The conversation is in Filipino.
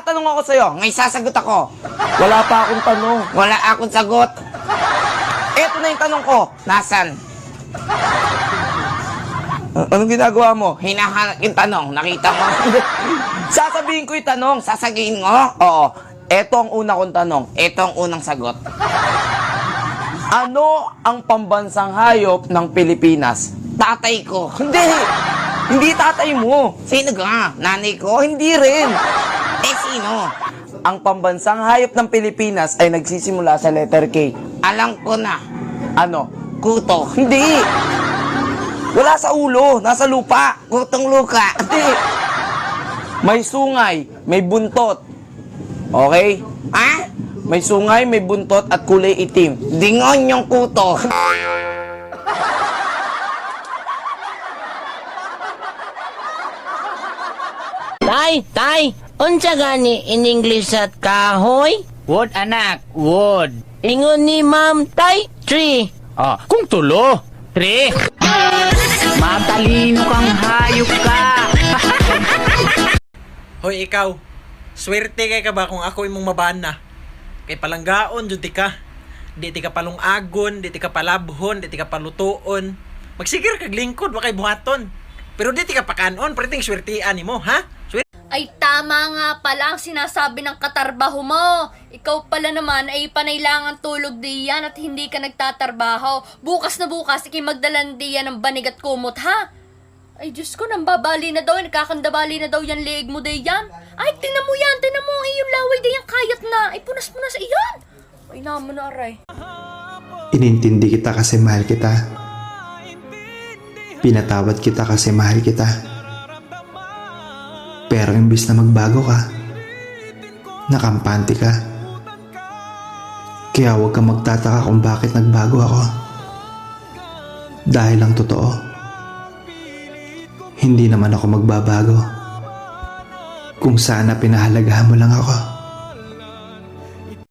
Magtatanong ako sa'yo, ngayon sasagot ako. Wala pa akong tanong. Wala akong sagot. Eto na yung tanong ko. Nasaan? Anong ginagawa mo? Hinahanap yung tanong. Nakita mo? Sasabihin ko yung tanong. Sasagihin mo? Oo. Eto ang una kong tanong. Eto ang unang sagot. Ano ang pambansang hayop ng Pilipinas? Tatay ko. Hindi. Hindi tatay mo. Sino ka? Nanay ko? Hindi rin. Eh, sino? Ang pambansang hayop ng Pilipinas ay nagsisimula sa letter K. Alam ko na. Ano? Kuto. Hindi. Wala sa ulo. Nasa lupa. Kutong luka. Hindi. May sungay. May buntot. Okay? Ha? May sungay, may buntot at kulay itim. Dingon yung kuto. Tay, unsa gani in English at kahoy? Wood anak, wood. Ingon ni ma'am, tay, tree. Ah, kung tulo. 3. Matalino kang hayop ka. Hoy ikaw, swerte kay ka ba kung ako imong mabana? Kay palanggaon jud ti ka. Di ti ka palungagon, di ti ka palabhon, di ti ka palutuon. Magsigir kag lingkod wa kay buhaton. Pero di ti ka pakanon, preting swertian nimo, ha? Ay tama nga pala ang sinasabi ng katarbaho mo. Ikaw pala naman ay panailangan tulog diyan at hindi ka nagtatarbaho. Bukas na bukas, ikimagdalan diyan ng banig at kumot, ha? Ay Diyos ko, nambabali na daw, nakakandabali na daw yan liig mo diyan. Ay, tingnan mo yan, tingnan mo, ay yung laway diyan kayat na. Ay punas-punas, iyan. Ay naman na aray. Inintindi kita kasi mahal kita. Pinatawad kita kasi mahal kita. Pero imbis na magbago ka, nakampante ka. Kaya huwag kang magtataka kung bakit nagbago ako. Dahil ang totoo, hindi naman ako magbabago. Kung sana pinahalagahan mo lang ako.